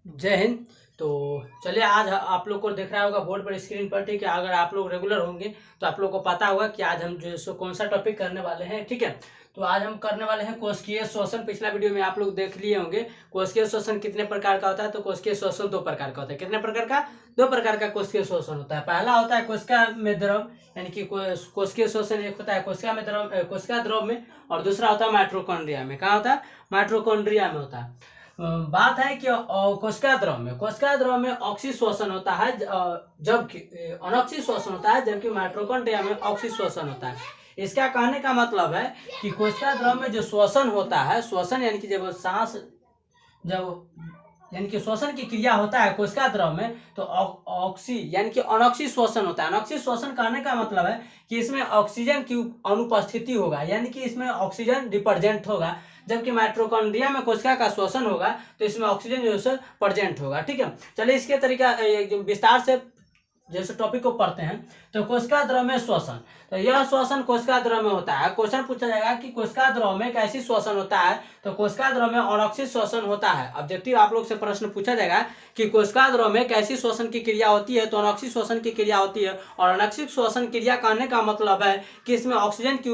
जय हिंद। तो चलिए, आज आप लोग को दिख रहा होगा बोर्ड पर, स्क्रीन पर, ठीक है। अगर आप लोग रेगुलर होंगे तो आप लोग को पता होगा कि आज हम जो सो कौन सा टॉपिक करने वाले हैं, ठीक है। तो आज हम करने वाले हैं कोशिकीय श्वसन। पिछला वीडियो में आप लोग देख लिए होंगे कोशिकीय श्वसन कितने प्रकार का होता है। तो कोशिकीय श्वसन दो प्रकार का होता है। कितने प्रकार का? दो प्रकार का कोशिकीय श्वसन होता है। पहला होता है कोशिका में द्रव, यानी कि कोशिकीय श्वसन एक होता है कोशिका में द्रव, कोशिका द्रव में, और दूसरा होता है माइटोकॉन्ड्रिया में। कहाँ होता है? माइटोकॉन्ड्रिया में होता है। बात है कि कोशिका द्रव में ऑक्सी श्वसन होता है, जबकि अनॉक्सी श्वसन होता है, जबकि माइटोकॉन्ड्रिया में ऑक्सी श्वसन होता है। इसका कहने का मतलब है कि कोशिका द्रव में जो श्वसन होता है, श्वसन यानी कि जब यानी कि श्वसन की क्रिया होता है कोशिका द्रव में, तो ऑक्सी यानी कि अनॉक्सी श्वसन होता है। अनॉक्सी श्वसन कहने का मतलब है कि इसमें ऑक्सीजन की अनुपस्थिति होगा, यानी कि इसमें ऑक्सीजन रिप्रेजेंट होगा। जबकि माइटोकॉन्ड्रिया में कोशिका का श्वसन होगा तो इसमें ऑक्सीजन जो है प्रेजेंट होगा, ठीक है। चलिए इसके तरीका विस्तार से जैसे टॉपिक को पढ़ते हैं। तो कोशिका द्रव में श्वसन, तो यह श्वसन कोशिका द्रव में होता है। क्वेश्चन पूछा जाएगा कि कोशिका द्रव में कैसी श्वसन होता है, तो कोशिका द्रव में अनॉक्सिक श्वसन होता है। ऑब्जेक्टिव आप लोग से प्रश्न पूछा जाएगा कि कोशिका द्रव में कैसी श्वसन की क्रिया होती है, तो अनॉक्सिक श्वसन की क्रिया होती है। और अनॉक्सिक श्वसन क्रिया कहने का मतलब है कि इसमें ऑक्सीजन की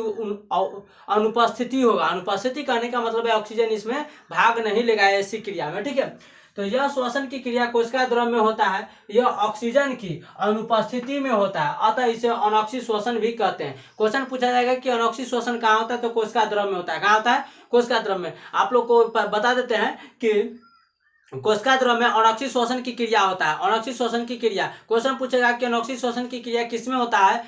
अनुपस्थिति होगा। अनुपस्थिति कहने का मतलब है ऑक्सीजन इसमें भाग नहीं लेगा ऐसी क्रिया में, ठीक है। तो यह श्वसन की क्रिया कोशिका द्रव में होता है, यह ऑक्सीजन की अनुपस्थिति में होता है, अतः इसे अनॉक्सी श्वसन भी कहते हैं। क्वेश्चन पूछा जाएगा कि अनॉक्सी श्वसन कहाँ होता है, तो कोशिका द्रव में होता है। कहाँ होता है? कोशिका द्रव में। आप लोग को बता देते हैं कि कोशिका द्रव में अनॉक्सी श्वसन की क्रिया होता है। अनॉक्सी श्वसन की क्रिया, क्वेश्चन पूछेगा कि अनॉक्सी श्वसन की क्रिया किसमें होता है,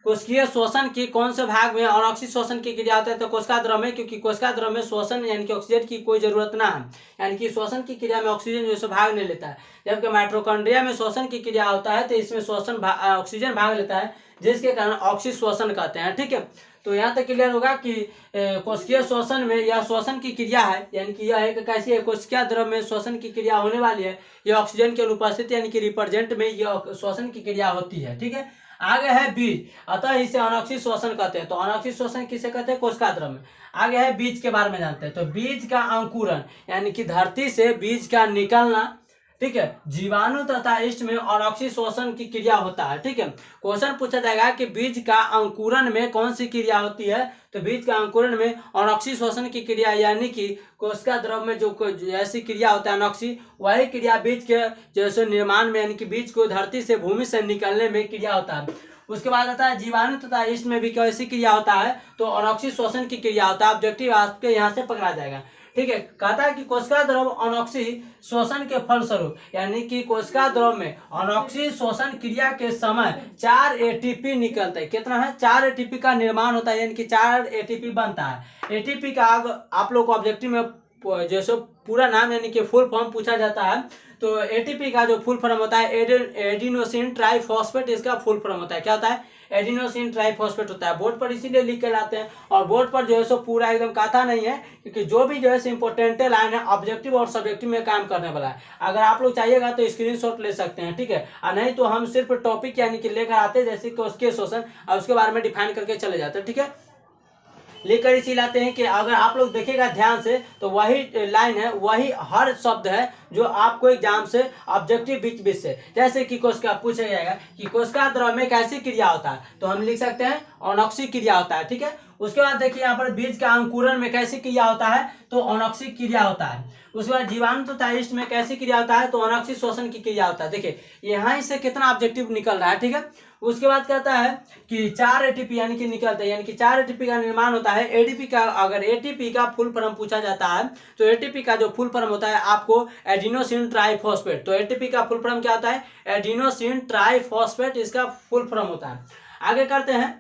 कोशिकीय श्वसन की कौन से भाग में अनॉक्सी श्वसन की क्रिया होता है, तो कोशिका द्रव में, क्योंकि कोशिका द्रव में श्वसन यानी कि ऑक्सीजन की कोई जरूरत ना है, यानी कि श्वसन की क्रिया में ऑक्सीजन जो है भाग नहीं लेता है। जबकि माइटोकॉन्ड्रिया में श्वसन की क्रिया होता है तो इसमें ऑक्सीजन भाग लेता है, जिसके कारण ऑक्सी श्वसन कहते हैं, ठीक है। तो यहाँ तक क्लियर होगा कि कोशिकीय श्वसन में यह श्वसन की क्रिया है, यानी कि यह एक कैसी है, कोशिका द्रव में श्वसन की क्रिया होने वाली है। यह ऑक्सीजन की अनुपस्थिति यानी कि रिप्रेजेंट में यह श्वसन की क्रिया होती है, ठीक है। आगे है बीज, अतः इसे अनॉक्सी श्वसन कहते हैं। तो अनॉक्सी श्वसन किसे कहते हैं? कोशिका द्रव में। आगे है बीज के बारे में जानते हैं। तो बीज का अंकुरन यानी कि धरती से बीज का निकलना, ठीक है, जीवाणु तथा ईस्ट में अनॉक्सी श्वसन की क्रिया होता है, ठीक है। क्वेश्चन पूछा जाएगा कि बीज का अंकुरन में कौन सी क्रिया होती है, तो बीज का अंकुरन में अनॉक्सी श्वसन की क्रिया, यानी कि कोशिका द्रव में जो ऐसी क्रिया होता है अनॉक्सी, वही क्रिया बीज के जैसे निर्माण में, यानी कि बीज को धरती से भूमि से निकलने में क्रिया होता है। उसके बाद आता है जीवाणु तथा ईस्ट में भी कैसी क्रिया होता है, तो अनॉक्सी श्वसन की क्रिया होता है। ऑब्जेक्टिव आपके यहाँ से पकड़ा जाएगा, ठीक है। कहता है कि कोशिका द्रव अनॉक्सी श्वसन के फलस्वरूप, यानी कि कोशिका द्रव में अनॉक्सी श्वसन क्रिया के समय 4 एटीपी निकलते हैं। कितना है? 4 एटीपी का निर्माण होता है, यानी कि 4 एटीपी बनता है। एटीपी का आप लोग को ऑब्जेक्टिव में जैसे पूरा नाम यानी कि फुल फॉर्म पूछा जाता है, तो एटीपी का जो फुल फॉर्म होता है एडिनोसिन ट्राइफॉस्फेट, इसका फुल फॉर्म होता है। क्या होता है? एडिनोसिन ट्राइफॉस्फेट होता है। बोर्ड पर इसीलिए लिख कर आते हैं, और बोर्ड पर जो है सो पूरा एकदम कहता नहीं है, क्योंकि जो भी जो है इंपोर्टेंट लाइन है ऑब्जेक्टिव और सब्जेक्टिव में काम करने वाला है। अगर आप लोग चाहिएगा तो स्क्रीनशॉट ले सकते हैं, ठीक है। और नहीं तो हम सिर्फ टॉपिक यानी कि लेकर आते हैं, जैसे कोशिकीय श्वसन, और उसके बारे में डिफाइन करके चले जाते हैं, ठीक है। लेकर इसी लाते हैं कि अगर आप लोग देखेगा ध्यान से तो वही लाइन है, वही हर शब्द है जो आपको एग्जाम से ऑब्जेक्टिव बीच बीच से, जैसे कि कोशिका पूछा जाएगा कि कोशिका द्रव में कैसी क्रिया होता है, तो हम लिख सकते हैं अनॉक्सी क्रिया होता है, ठीक है। उसके बाद देखिए यहाँ पर बीज का अंकुरन में कैसी क्रिया होता है, तो अनॉक्सी क्रिया होता है। उसके बाद जीवाणु तथा ईस्ट में कैसी क्रिया होता है, तो अनॉक्सी श्वसन की क्रिया होता है। देखिए यहाँ से कितना ऑब्जेक्टिव निकल रहा है, ठीक है। उसके बाद कहता है कि 4 एटीपी यानी कि निकलते हैं, यानी कि 4 एटीपी का निर्माण होता है। एडीपी का, अगर एटीपी का फुल फॉर्म पूछा जाता है तो एटीपी का जो फुल फॉर्म होता है आपको एडिनोसिन ट्राइफॉस्फेट, तो एटीपी का फुल फॉर्म क्या होता है? एडिनोसिन ट्राइफॉस्फेट, इसका फुल फॉर्म होता है। आगे करते हैं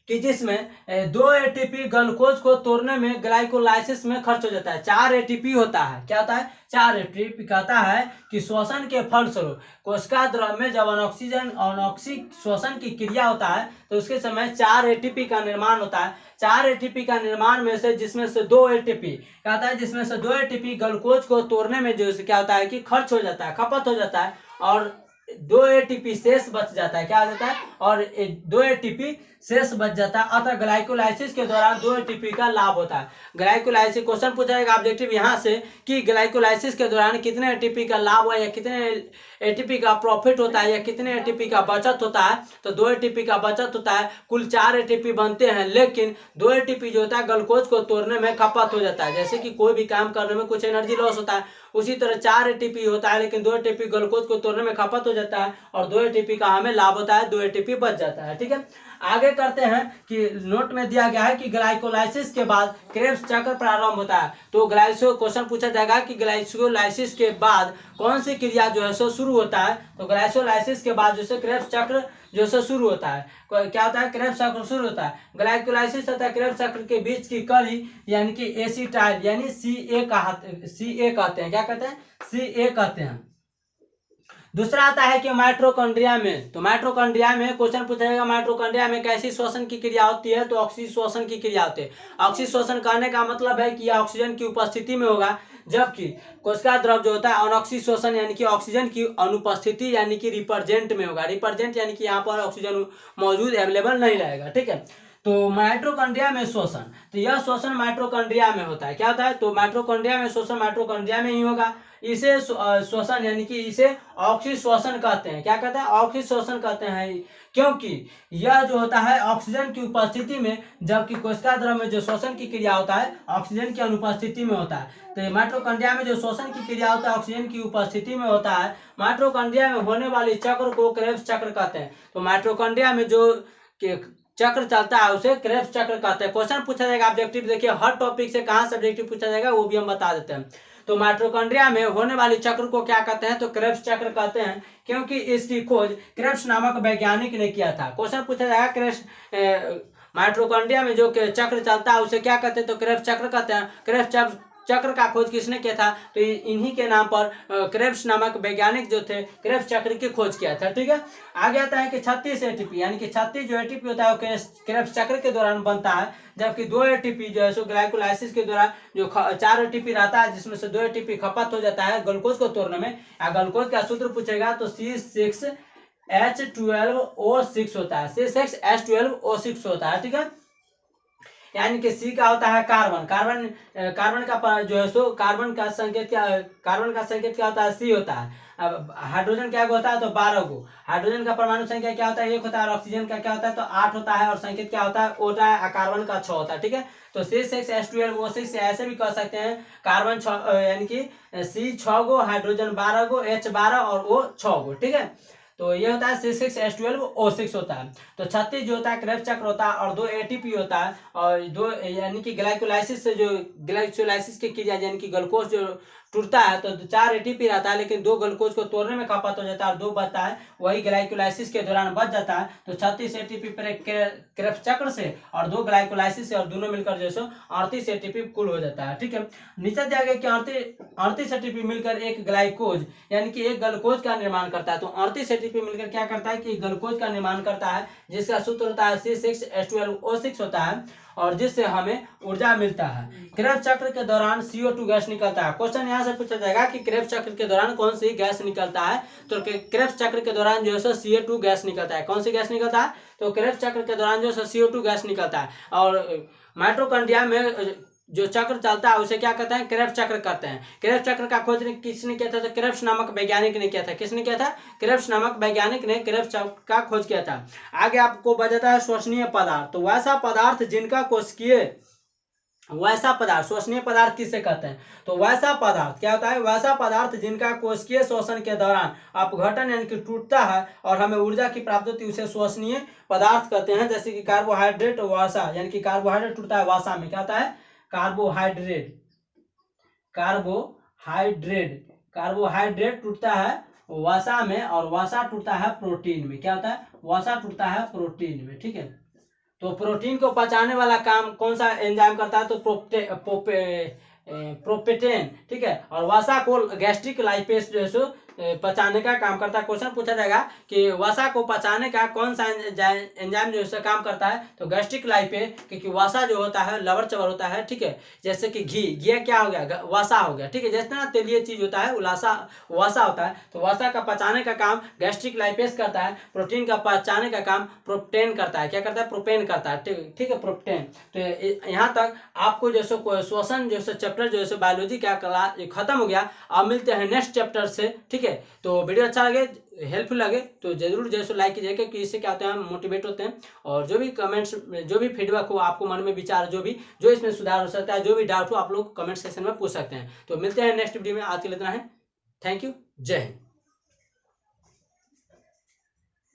कि जिसमें 2 एटीपी ग्लूकोज को तोड़ने में ग्लाइकोलाइसिस में खर्च हो जाता है। 4 एटीपी होता है। क्या होता है? 4 एटीपी। कहता है कि श्वसन के फलस्वरूप कोशिका द्रव में जब अनॉक्सी श्वसन की क्रिया होता है तो उसके समय 4 एटीपी का निर्माण होता है। 4 एटीपी का निर्माण में से जिसमें से 2 एटीपी, कहता है जिसमें से 2 एटीपी ग्लूकोज को तोड़ने में जो क्या होता है कि खर्च हो जाता है, खपत हो जाता है, और दो एटीपी शेष बच जाता है, क्या आ जाता है, और दो एटीपी शेष बच जाता है। अतः ग्लाइकोलाइसिस के दौरान दो एटीपी का लाभ होता है। ग्लाइकोलाइसिस क्वेश्चन पूछा जाएगा ऑब्जेक्टिव यहाँ से कि ग्लाइकोलाइसिस के दौरान कितने एटीपी का लाभ हुआ, या कितने एटीपी का प्रॉफिट होता है, या कितने एटीपी का बचत होता है। तो दो एटीपी का बचत होता है। कुल 4 एटीपी बनते हैं, लेकिन दो एटीपी जो होता है ग्लूकोज को तोड़ने में खपत हो जाता है। जैसे कि कोई भी काम करने में कुछ एनर्जी लॉस होता है, उसी तरह 4 एटीपी होता है, लेकिन दो एटीपी ग्लूकोज को तोड़ने में खपत हो जाता है, और दो एटीपी का हमें लाभ होता है, दो एटीपी बच जाता है। ठीक है, आगे करते हैं कि नोट में दिया गया है कि ग्लाइकोलाइसिस के बाद क्रेब्स चक्र प्रारंभ होता है। तो ग्लाइसो क्वेश्चन पूछा जाएगा कि ग्लाइकोलाइसिस के बाद कौन सी क्रिया जो है सो शुरू होता है। तो ग्लाइकोलाइसिस के बाद जो है क्रेब्स चक्र जो है शुरू होता है। क्या होता है, क्रेब्स चक्र शुरू होता है। ग्लाइकोलाइसिस तथा क्रेब्स चक्र के बीच की कड़ी यानी कि एसिटाइल यानी CA कहते हैं। क्या कहते हैं, CA कहते हैं। दूसरा आता है कि माइटोकॉन्ड्रिया में, तो माइटोकॉन्ड्रिया में क्वेश्चन पूछा जाएगा माइटोकॉन्ड्रिया में कैसी श्वसन की क्रिया होती है। तो ऑक्सीश्वसन की क्रिया होती है। ऑक्सीश्वसन कहने का मतलब है कि यह ऑक्सीजन की उपस्थिति में होगा, जबकि कोशिका द्रव जो होता है अनऑक्सीश्वसन यानी कि ऑक्सीजन की अनुपस्थिति यानी कि रिप्रेजेंट में होगा। रिप्रेजेंट यानी कि यहाँ पर ऑक्सीजन मौजूद अवेलेबल नहीं रहेगा। ठीक है, तो माइटोकॉन्ड्रिया में श्वसन, तो यह श्वसन माइटोकॉन्ड्रिया में होता है। क्या होता है, तो माइटोकॉन्ड्रिया में श्वसन माइटोकॉन्ड्रिया में ही होगा। इसे श्वसन यानी कि इसे ऑक्सीश्वसन कहते हैं। क्या कहते हैं, ऑक्सीश्वसन कहते हैं, क्योंकि यह जो होता है ऑक्सीजन की उपस्थिति में, जबकि कोशिका द्रव में जो श्वसन की क्रिया होता है ऑक्सीजन की अनुपस्थिति में होता है। तो माइटोकॉन्ड्रिया में जो श्वसन की क्रिया होता है ऑक्सीजन की उपस्थिति में होता है। माइटोकॉन्ड्रिया में होने वाली चक्र को क्रेब्स चक्र कहते हैं। तो माइटोकॉन्ड्रिया में जो चक्र चलता है उसे क्रेब्स चक्र कहते हैं। क्वेश्चन पूछा जाएगा ऑब्जेक्टिव, देखिए हर टॉपिक से कहाँ सब्जेक्टिव पूछा जाएगा वो भी हम बता देते हैं। तो माइटोकॉन्ड्रिया में होने वाली चक्र को क्या कहते हैं, तो क्रेब्स चक्र कहते हैं, क्योंकि इसकी खोज क्रेब्स नामक वैज्ञानिक ने किया था। क्वेश्चन पूछा जाएगा क्रेब्स माइटोकॉन्ड्रिया में जो चक्र चलता है उसे क्या कहते हैं, तो क्रेब्स चक्र कहते हैं। क्रेब्स चक्र का खोज किसने किया था, तो इन्हीं के नाम पर क्रेब्स नामक वैज्ञानिक जो थे क्रेब्स चक्र की खोज किया था। ठीक है, आगे आता है कि 36 एटीपी यानी कि 36 जो एटीपी होता है वो क्रेब्स चक्र के दौरान बनता है, जबकि 2 एटीपी जो है सो ग्लाइकोलाइसिस के दौरान जो 4 एटीपी रहता है, जिसमें से 2 एटीपी खपत हो जाता है ग्लूकोज को तोड़ने में। या ग्लूकोज का सूत्र पूछेगा तो C6H12O6 होता है, C6H12O6 होता है। ठीक है, यानी कि सी का होता है कार्बन, कार्बन का जो है सो कार्बन का संकेत क्या होता है, सी होता है। अब हाइड्रोजन क्या होता है, तो 12 गो। हाइड्रोजन का परमाणु संख्या क्या होता है, 1 होता है, और ऑक्सीजन का क्या होता है, तो 8 होता है, और संकेत क्या होता है, होता है, कार्बन का 6 होता है। ठीक है, तो C6H12O6 ऐसे भी कह सकते हैं, कार्बन 6 यानी कि सी 6 गो, हाइड्रोजन 12 गो, H12 और O 6 गो। ठीक है, तो ये होता है C6H12O6 होता है। तो 36 जो होता है क्रेब्स चक्र होता है, और 2 एटीपी होता है, और 2 यानी कि ग्लाइकोलाइसिस से जो ग्लाइकोलाइसिस की क्रिया यानी कि ग्लूकोज जो टूटता है तो 4 एटीपी रहता है, लेकिन 2 ग्लूकोज को तोड़ने में खपत हो जाता है और 2 बचता है, वही ग्लाइकोलाइसिस के दौरान बच जाता है। तो 36 एटीपी पर क्रेब्स चक्र से और 2 ग्लाइकोलाइसिस से, और दोनों मिलकर जो है 38 एटीपी कुल हो जाता है। ठीक है, नीचे दिया गया कि 38 एटीपी मिलकर एक ग्लाइकोज यानी कि एक ग्लूकोज का निर्माण करता है। तो 38 एटीपी मिलकर क्या करता है कि ग्लूकोज का निर्माण करता है, जिसका सूत्र होता है C6H12O6 होता है, और जिससे हमें ऊर्जा मिलता है। क्रेब्स चक्र के दौरान CO2 गैस निकलता है। क्वेश्चन यहाँ से पूछा जाएगा कि क्रेब्स चक्र के दौरान कौन सी गैस निकलता है, तो क्रेब्स चक्र के दौरान जो है CO2 गैस निकलता है। कौन सी गैस निकलता है, तो क्रेब्स चक्र के दौरान जो है CO2 गैस निकलता है। और माइटोकॉन्ड्रिया में जो चक्र चलता है उसे क्या कहते हैं, क्रेब्स चक्र कहते हैं। क्रेब्स चक्र का खोज किसने किया था, तो क्रेब्स नामक वैज्ञानिक ने किया था। किसने किया था, क्रेब्स नामक वैज्ञानिक ने क्रेब्स चक्र का खोज किया था। आगे आपको बताता है श्वसनीय पदार्थ, तो वैसा पदार्थ जिनका कोशिकीय वैसा पदार्थ, श्वसनीय पदार्थ किसे कहते हैं, तो वैसा पदार्थ क्या होता है, वैसा पदार्थ जिनका कोशिकीय श्वसन के दौरान अपघटन यानी कि टूटता है और हमें ऊर्जा की प्राप्ति होती है, उसे श्वसनीय पदार्थ कहते हैं। जैसे कि कार्बोहाइड्रेट वसा, यानी कि कार्बोहाइड्रेट टूटता है वसा में, क्या होता है, कार्बोहाइड्रेट टूटता है वसा में, और वसा टूटता है प्रोटीन में। क्या होता है, वसा टूटता है प्रोटीन में। ठीक है, तो प्रोटीन को पचाने वाला काम कौन सा एंजाइम करता है, तो प्रोपेटेन। ठीक है, और वसा को गैस्ट्रिक लाइपेज जो है सो पचाने का काम करता है। क्वेश्चन पूछा जाएगा कि वसा को पचाने का कौन सा एंजाइम जो है काम करता है, तो गैस्ट्रिक लाइपेज, क्योंकि वसा जो होता है लवण चबर होता है, ठीक है। जैसे कि घी क्या हो गया, वसा हो गया, ठीक है। जैसे ना तेलीय चीज होता है वसा होता है, तो वसा का पचाने का काम गैस्ट्रिक लाइपेज करता है। प्रोटीन का पचाने का काम प्रोपेन करता है। क्या करता है, प्रोपेन करता है, ठीक है, प्रोपेन। तो यहाँ तक आपको जो है श्वसन जो है चैप्टर जो है बायोलॉजी का क्लास खत्म हो गया। अब मिलते हैं नेक्स्ट चैप्टर से, ठीक है। तो वीडियो अच्छा लगे, हेल्पफुल लगे तो जरूर जैसे लाइक कीजिएगा, क्योंकि इससे क्या होता है, हम मोटिवेट होते हैं। और जो भी कमेंट्स, जो भी फीडबैक हो आपको मन में विचार, जो इसमें सुधार हो सकता है, जो भी डाउट हो आप लोग कमेंट सेक्शन में पूछ सकते हैं। तो मिलते हैं नेक्स्ट वीडियो में। आज के लिए इतना है। Thank you. जय हिंद।